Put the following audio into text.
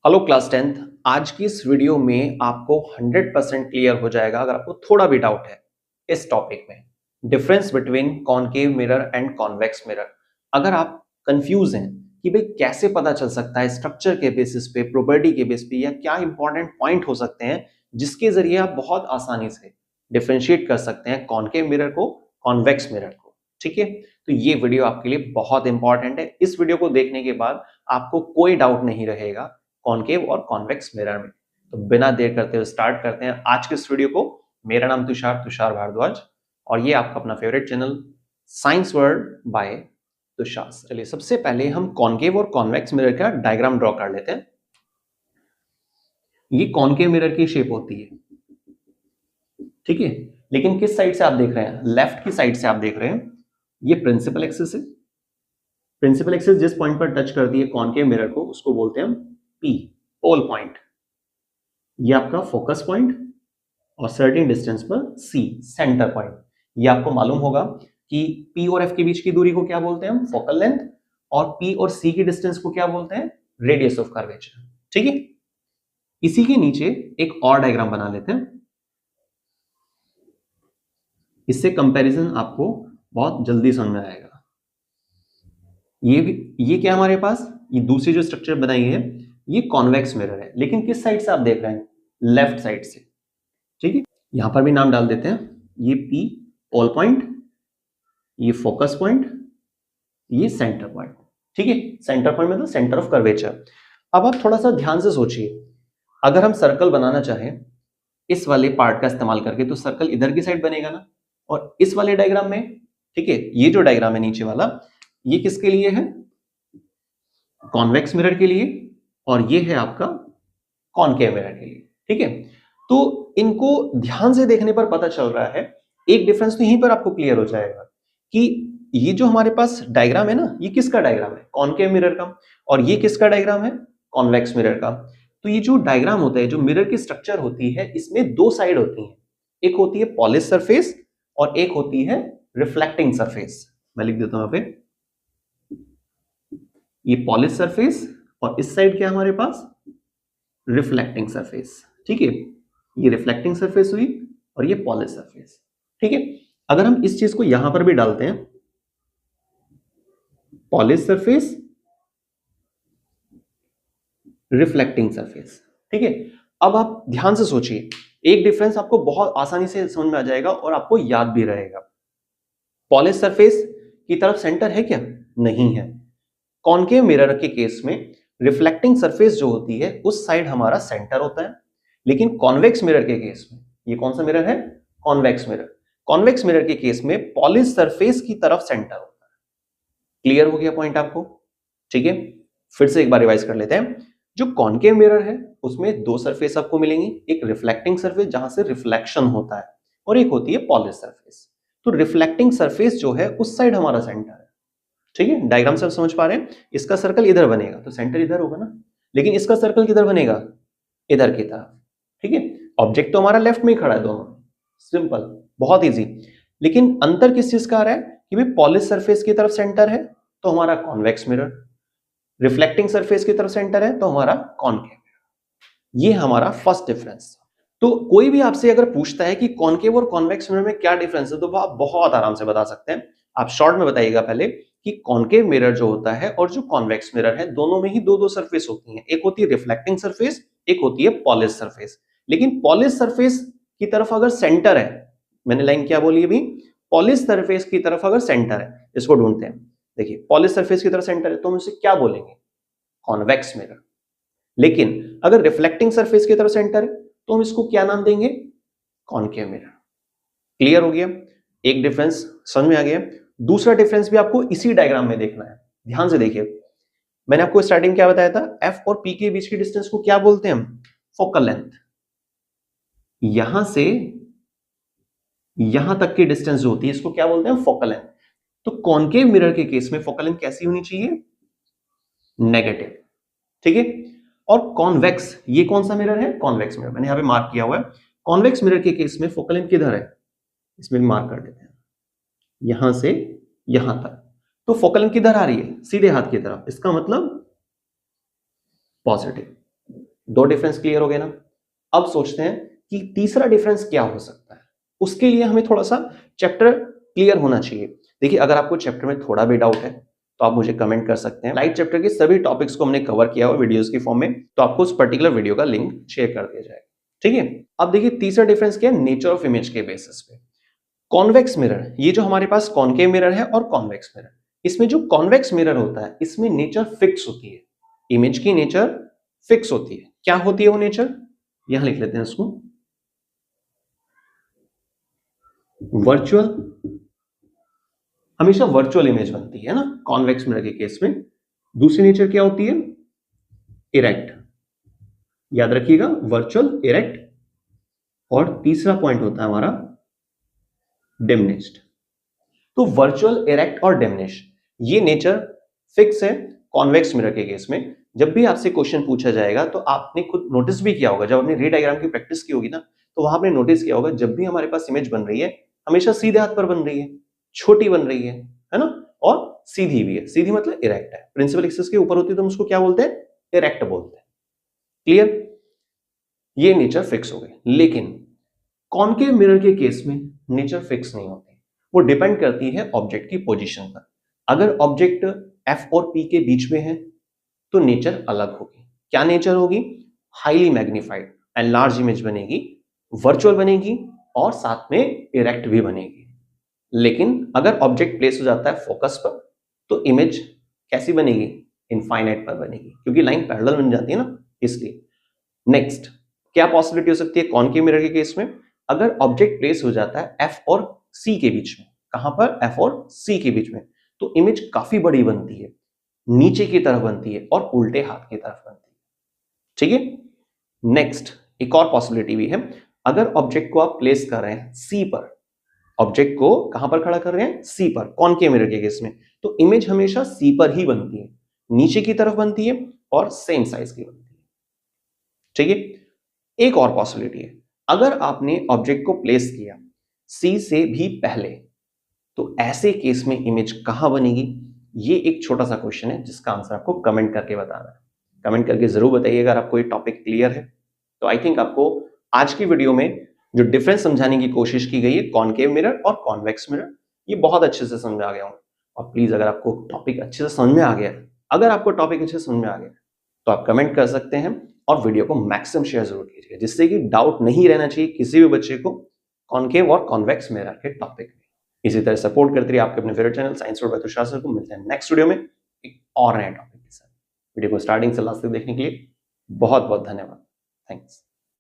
Hello class 10th। आज की इस वीडियो में आपको 100% क्लियर हो जाएगा अगर आपको थोड़ा भी डाउट है इस टॉपिक में, difference between concave mirror and convex mirror. अगर आप कंफ्यूज हैं कि भाई कैसे पता चल सकता है स्ट्रक्चर के बेसिस पे, प्रॉपर्टी के बेसिस पे, या क्या इंपॉर्टेंट पॉइंट हो सकते हैं जिसके जरिए आप बहुत आसानी से डिफरेंशिएट कर सकते हैं कॉनकेव मिरर को कॉन्वेक्स मिरर को। ठीक है, तो ये वीडियो आपके लिए बहुत इंपॉर्टेंट है। इस वीडियो को देखने के बाद आपको कोई डाउट नहीं रहेगा कॉनकेव और कॉन्वेक्स मिरर में। तो बिना देर करते हुए स्टार्ट करते हैं आज के इस वीडियो को। मेरा नाम तुषार भारद्वाज और ये आपका अपना favourite channel science world by Tushar. चलिए सबसे पहले हम कॉनकेव और कॉन्वेक्स मिरर का डायग्राम ड्रॉ कर लेते हैं। ये कॉनकेव मिरर की शेप होती है, ठीक है, लेकिन किस साइड से आप देख रहे हैं? लेफ्ट की साइड से आप देख रहे हैं। ये प्रिंसिपल एक्सिस है। प्रिंसिपल एक्सिस जिस पॉइंट पर टच करती है कॉनकेव मिरर को उसको बोलते हैं हम पी, पोल पॉइंट। ये आपका फोकस पॉइंट और सर्टेन डिस्टेंस पर सी, सेंटर पॉइंट। ये आपको मालूम होगा कि पी और एफ के बीच की दूरी को क्या बोलते हैं हम? Focal length. और पी और सी की डिस्टेंस को क्या बोलते हैं? Radius of curvature. ठीक है, इसी के नीचे एक और डायग्राम बना लेते हैं। इससे कंपैरिजन आपको बहुत जल्दी समझ में आएगा। ये क्या हमारे पास? ये दूसरी जो स्ट्रक्चर बनाई है ये कॉन्वेक्स मिरर है, लेकिन किस साइड से आप देख रहे हैं? लेफ्ट साइड से। ठीक है, यहां पर भी नाम डाल देते हैं। ये पी पोल पॉइंट, ये फोकस पॉइंट, ये सेंटर पॉइंट। ठीक है, सेंटर पॉइंट मतलब सेंटर ऑफ कर्वेचर। अब आप थोड़ा सा ध्यान से सोचिए, अगर हम सर्कल बनाना चाहें इस वाले पार्ट का इस्तेमाल करके तो सर्कल इधर की साइड बनेगा ना। और इस वाले डायग्राम में, ठीक है, ये जो डायग्राम है नीचे वाला, ये किसके लिए है? कॉन्वेक्स मिरर के लिए। और ये है आपका कॉनकेव मिरर के लिए। ठीक है, तो इनको ध्यान से देखने पर पता चल रहा है एक डिफरेंस तो यहीं पर आपको क्लियर हो जाएगा कि ये जो हमारे पास डायग्राम है ना, ये किसका डायग्राम है? कॉनकेव मिरर का। और ये किसका डायग्राम है? कॉन्वेक्स मिरर का। तो ये जो डायग्राम होता है, जो मिरर की स्ट्रक्चर होती है, इसमें दो साइड होती है। एक होती है पॉलिश सरफेस और एक होती है रिफ्लेक्टिंग सरफेस। मैं लिख देता हूं यहां पे, ये पॉलिश सरफेस और इस साइड क्या हमारे पास? Reflecting surface. ठीक है, ये रिफ्लेक्टिंग सरफेस हुई और ये पॉलिश सरफेस। ठीक है, अगर हम इस चीज को यहां पर भी डालते हैं, पॉलिश सरफेस, रिफ्लेक्टिंग सरफेस। ठीक है, अब आप ध्यान से सोचिए, एक डिफरेंस आपको बहुत आसानी से समझ में आ जाएगा और आपको याद भी रहेगा। पॉलिश सरफेस की तरफ सेंटर है क्या? नहीं है। कॉनकेव मिरर के केस में रिफ्लेक्टिंग सरफेस जो होती है उस साइड हमारा सेंटर होता है, लेकिन कॉन्वेक्स मिरर के केस में, ये कौन सा मिरर है? Convex mirror. कॉन्वेक्स मिरर के केस में पॉलिश सरफेस की तरफ सेंटर होता है। क्लियर हो गया पॉइंट आपको? ठीक है, फिर से एक बार रिवाइज कर लेते हैं। जो कॉनकेव मिरर है उसमें दो सरफेस आपको मिलेंगी, एक रिफ्लेक्टिंग सरफेस जहां से रिफ्लेक्शन होता है और एक होती है पॉलिश सरफेस। तो रिफ्लेक्टिंग सरफेस जो है उस साइड हमारा सेंटर है। ठीक है, डायग्राम से आप समझ पा रहे हैं? इसका सर्कल इधर बनेगा तो सेंटर इधर होगा ना, लेकिन इसका सर्कल किधर बनेगा? इधर की तरफ। ठीक है, ऑब्जेक्ट तो हमारा लेफ्ट में ही खड़ा है, दोनों सिंपल, बहुत इजी। लेकिन अंतर किस चीज का आ रहा है कि भाई पॉलिश सरफेस की तरफ सेंटर है तो हमारा कॉन्वेक्स मिरर, रिफ्लेक्टिंग सरफेस की तरफ सेंटर है तो हमारा कॉनकेव मिरर। ये हमारा फर्स्ट डिफरेंस। तो कोई भी आपसे अगर पूछता है कि कॉनकेव और कॉन्वेक्स मिरर में क्या डिफरेंस है तो वो आप बहुत आराम से बता सकते हैं। आप शॉर्ट में बताइएगा पहले कि कॉनकेव मिरर जो होता है और जो कॉन्वेक्स मिरर है दोनों में ही दो दो सरफेस होती हैं। एक होती है रिफ्लेक्टिंग सरफेस, एक होती है पॉलिश सरफेस। लेकिन पॉलिश सरफेस की तरफ अगर सेंटर है, मैंने लाइन क्या बोली अभी? पॉलिश सरफेस की तरफ अगर सेंटर है, इसको ढूंढते हैं। देखिए पॉलिश सरफेस की तरफ सेंटर है तो हम इसे क्या बोलेंगे? Convex mirror. लेकिन अगर रिफ्लेक्टिंग सरफेस की तरफ सेंटर है तो हम इसको क्या नाम देंगे? Concave mirror. क्लियर हो गया? एक डिफरेंस समझ में आ गया। दूसरा डिफरेंस भी आपको इसी डायग्राम में देखना है, ध्यान से देखिए। मैंने आपको स्टार्टिंग क्या बताया था? एफ और पी के बीच की डिस्टेंस को क्या बोलते हैं हम? Focal length. यहां से यहां तक की डिस्टेंस जो होती है इसको क्या बोलते हैं? Focal length. तो कॉनकेव मिरर के केस में फोकल लेंथ कैसी होनी चाहिए? नेगेटिव। ठीक है, और कॉन्वेक्स, ये कौन सा मिरर है? कॉन्वेक्स मिरर, मैंने यहां पे मार्क किया हुआ है। कॉन्वेक्स मिरर के केस में फोकल लेंथ किधर है? इसमें भी मार्क कर देते हैं, यहां से यहां तक। तो फोकल लेंथ किधर आ रही है? सीधे हाथ की तरफ, इसका मतलब पॉजिटिव। दो डिफरेंस क्लियर हो गए ना। अब सोचते हैं कि तीसरा डिफरेंस क्या हो सकता है। उसके लिए हमें थोड़ा सा चैप्टर क्लियर होना चाहिए। देखिए, अगर आपको चैप्टर में थोड़ा भी डाउट है तो आप मुझे कमेंट कर सकते हैं। लाइट चैप्टर के सभी टॉपिक्स को हमने कवर किया हुआ वीडियोस की फॉर्म में, तो आपको उस पर्टिकुलर वीडियो का लिंक शेयर कर दिया जाएगा। ठीक है, अब देखिए तीसरा डिफरेंस क्या है, नेचर ऑफ इमेज के बेसिस पे। कॉन्वेक्स मिरर, ये जो हमारे पास कॉनकेव मिरर है और कॉन्वेक्स मिरर, इसमें जो कॉन्वेक्स मिरर होता है इसमें नेचर फिक्स होती है, इमेज की नेचर फिक्स होती है। क्या होती है वो नेचर, यहां लिख लेते हैं इसको, वर्चुअल, हमेशा वर्चुअल इमेज बनती है ना कॉन्वेक्स मिरर के केस में। दूसरी नेचर क्या होती है, इरेक्ट, याद रखिएगा वर्चुअल, इरेक्ट, और तीसरा पॉइंट होता है हमारा डिमिनिश्ड। तो वर्चुअल, इरेक्ट और डिमिनिश, ये नेचर फिक्स है कॉन्वेक्स मिरर के केस में। जब भी आपसे क्वेश्चन पूछा जाएगा तो आपने खुद नोटिस भी किया होगा, जब आपने रे डायग्राम की प्रैक्टिस की होगी ना, तो वहां आपने नोटिस किया होगा जब भी हमारे पास इमेज बन रही है हमेशा सीधे हाथ पर बन रही है, छोटी बन रही है ना, और सीधी भी है। सीधी मतलब इरेक्ट है, प्रिंसिपल एक्सिस के ऊपर होती है तो हम उसको क्या बोलते हैं, इरेक्ट बोलते हैं। क्लियर, ये नेचर फिक्स हो गई। लेकिन कॉनकेव मिरर के केस में नेचर फिक्स नहीं होती, वो डिपेंड करती है ऑब्जेक्ट की पोजीशन पर। अगर ऑब्जेक्ट एफ और पी के बीच में है तो नेचर अलग होगी। क्या नेचर होगी, highly magnified and large image बनेगी, वर्चुअल बनेगी और साथ में इरेक्ट भी बनेगी। लेकिन अगर ऑब्जेक्ट प्लेस हो जाता है फोकस पर तो इमेज कैसी बनेगी, इनफाइनाइट पर बनेगी, क्योंकि लाइन पैरेलल बन जाती है ना, इसलिए। नेक्स्ट, क्या पॉसिबिलिटी हो सकती है कॉनकेव मिरर के केस में, अगर ऑब्जेक्ट प्लेस हो जाता है एफ और सी के बीच में, कहां पर, एफ और सी के बीच में, तो इमेज काफी बड़ी बनती है, नीचे की तरफ बनती है और उल्टे हाथ की तरफ बनती है। ठीक है, नेक्स्ट एक और पॉसिबिलिटी भी है, अगर ऑब्जेक्ट को आप प्लेस कर रहे हैं सी पर, ऑब्जेक्ट को कहां पर खड़ा कर रहे हैं, सी पर, कॉनकेव मिरर के केस में, तो इमेज हमेशा सी पर ही बनती है, नीचे की तरफ बनती है और सेम साइज की बनती है। ठीक है, एक और पॉसिबिलिटी है, अगर आपने ऑब्जेक्ट को प्लेस किया सी से भी पहले, तो ऐसे केस में इमेज कहां बनेगी, ये एक छोटा सा क्वेश्चन है जिसका आंसर आपको कमेंट करके बताना है। कमेंट करके जरूर बताइएगा अगर आपको ये टॉपिक क्लियर है। तो आई थिंक आपको आज की वीडियो में जो डिफरेंस समझाने की कोशिश की गई है कॉनकेव मिरर और कॉन्वेक्स मिरर, ये बहुत अच्छे से समझ आ गया हूं। और प्लीज अगर आपको टॉपिक अच्छे से समझ में आ गया, अगर आपको टॉपिक अच्छे से समझ में आ गया तो आप कमेंट कर सकते हैं और वीडियो को मैक्सिमम शेयर जरूर कीजिएगा, जिससे कि डाउट नहीं रहना चाहिए किसी भी बच्चे को कॉनकेव और कॉन्वेक्स मिरर के टॉपिक में। इसी तरह सपोर्ट करते रहिए आपके अपने favourite channel science for Tushar sir को। मिलते हैं नेक्स्ट वीडियो में एक और नए टॉपिक के साथ। वीडियो को स्टार्टिंग से लास्ट तक देखने के लिए बहुत बहुत धन्यवाद। थैंक्स।